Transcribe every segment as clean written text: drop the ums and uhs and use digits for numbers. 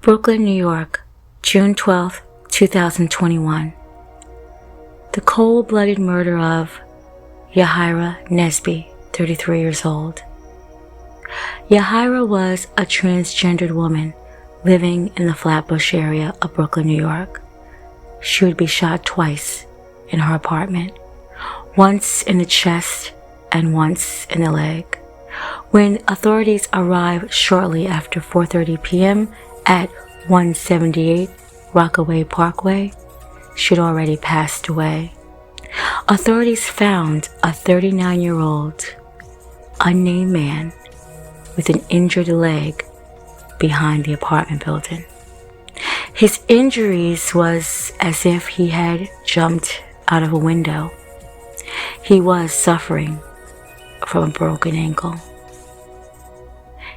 Brooklyn, New York, June 12, 2021. The cold-blooded murder of Yahira Nesby, 33 years old. Yahira was a transgendered woman living in the Flatbush area of Brooklyn, New York. She would be shot twice in her apartment, once in the chest and once in the leg. When authorities arrived shortly after 4:30 p.m. at 178 Rockaway Parkway, she had already passed away. Authorities found a 39-year-old unnamed man with an injured leg behind the apartment building. His injuries was as if he had jumped out of a window. He was suffering from a broken ankle.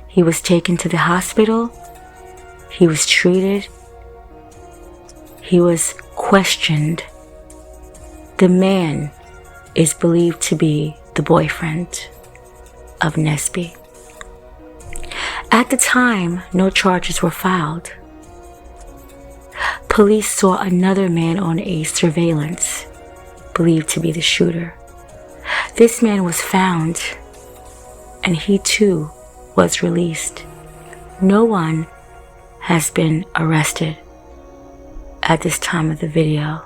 He was taken to the hospital. He was treated. He was questioned. The man is believed to be the boyfriend of Nesby. At the time, no charges were filed. Police saw another man on a surveillance, believed to be the shooter. This man was found, and he too was released. No one has been arrested at this time of the video.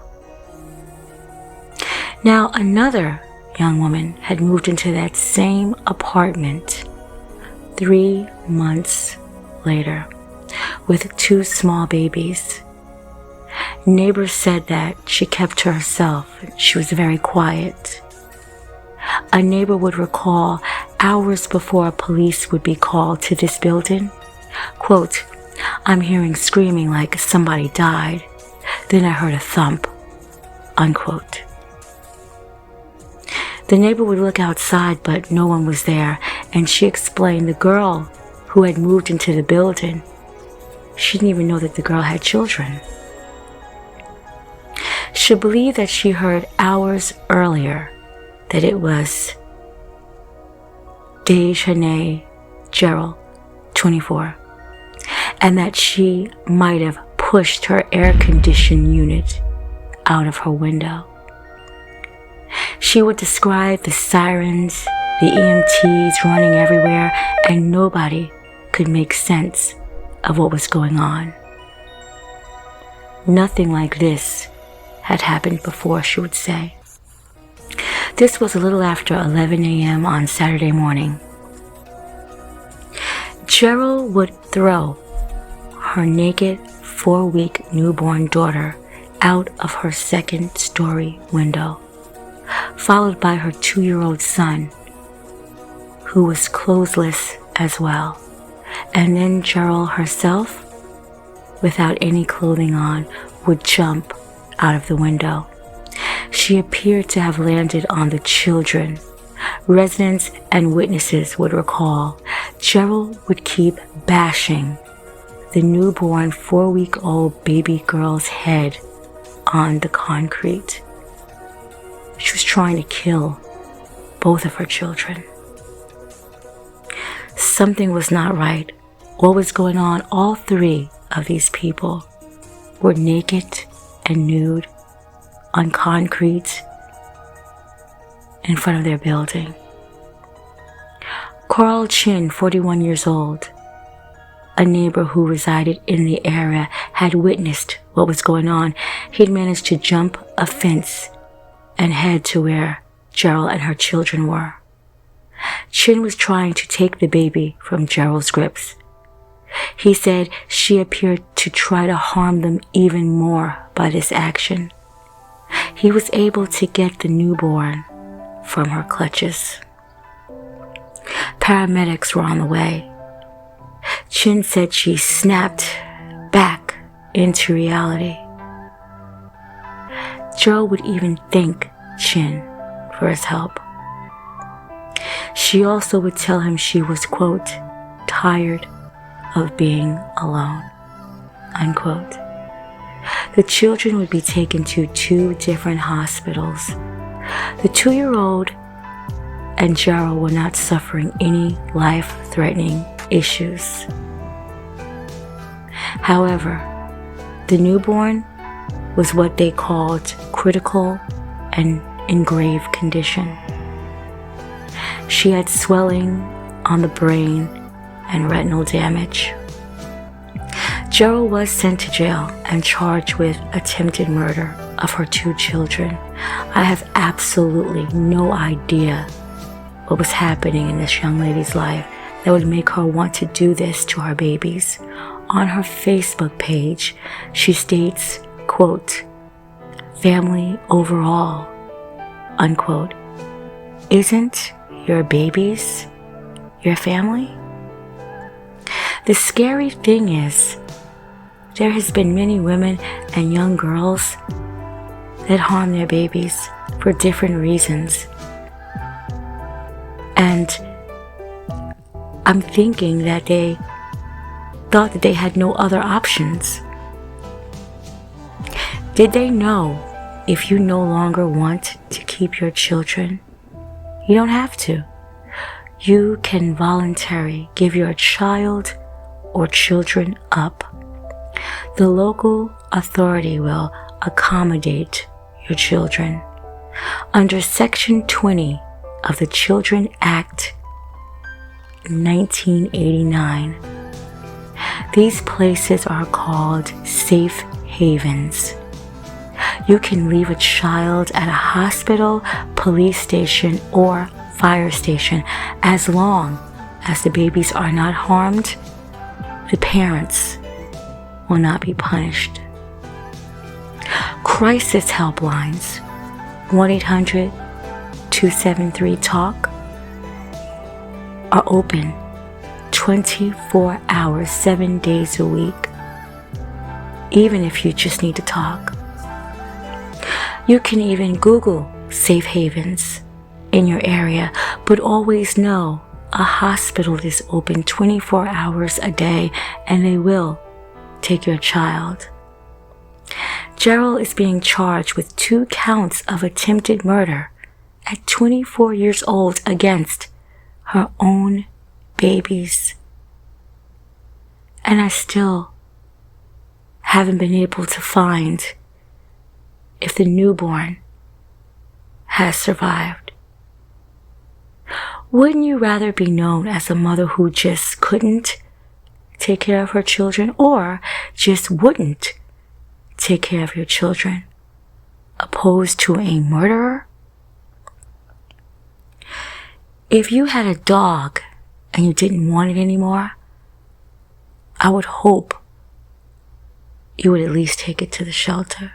Now, another young woman had moved into that same apartment 3 months later with 2 small babies. Neighbors said that she kept to herself. She was very quiet. A neighbor would recall hours before police would be called to this building, quote, "I'm hearing screaming like somebody died. Then I heard a thump," unquote. The neighbor would look outside, but no one was there, and she explained the girl who had moved into the building, she didn't even know that the girl had children. She believed that she heard hours earlier that it was Dejhaney Jarrel, 24, and that she might have pushed her air-conditioned unit out of her window. She would describe the sirens, the EMTs running everywhere, and nobody could make sense of what was going on. Nothing like this had happened before, she would say. This was a little after 11 a.m. on Saturday morning. Jarrel would throw her naked 4-week newborn daughter out of her second-story window, followed by her 2-year-old son, who was clothesless as well. And then Jarrel herself, without any clothing on, would jump out of the window. She appeared to have landed on the children. Residents and witnesses would recall Jarrel would keep bashing the newborn 4-week-old baby girl's head on the concrete. She was trying to kill both of her children. Something was not right. What was going on? All 3 of these people were naked and nude on concrete in front of their building. Carl Chin, 41 years old, a neighbor who resided in the area, had witnessed what was going on. He'd managed to jump a fence and head to where Jarrel and her children were. Chin was trying to take the baby from Jarrel's grips. He said she appeared to try to harm them even more by this action. He was able to get the newborn from her clutches. Paramedics were on the way. Chin said she snapped back into reality. Jarrel would even thank Chin for his help. She also would tell him she was, quote, "tired of being alone," unquote. The children would be taken to 2 different hospitals. The 2-year-old and Jarrel were not suffering any life-threatening issues. However, the newborn was what they called critical and in grave condition. She had swelling on the brain and retinal damage. Jarrel was sent to jail and charged with attempted murder of her 2 children. I have absolutely no idea what was happening in this young lady's life that would make her want to do this to her babies. On her Facebook page, she states, quote, "Family overall," unquote. Isn't your babies your family? The scary thing is, there has been many women and young girls that harm their babies for different reasons. And I'm thinking that they thought that they had no other options. Did they know if you no longer want to keep your children, you don't have to. You can voluntarily give your child or children up. The local authority will accommodate your children. Under Section 20 of the Children Act 1989, these places are called safe havens. You can leave a child at a hospital, police station, or fire station as long as the babies are not harmed. The parents will not be punished. Crisis helplines, 1-800-273-TALK, are open 24 hours, 7 days a week, even if you just need to talk. You can even Google safe havens in your area, but always know a hospital is open 24 hours a day and they will take your child. Jarrel is being charged with 2 counts of attempted murder at 24 years old against her own babies. And I still haven't been able to find if the newborn has survived. Wouldn't you rather be known as a mother who just couldn't take care of her children, or just wouldn't take care of your children, opposed to a murderer? If you had a dog and you didn't want it anymore, I would hope you would at least take it to the shelter.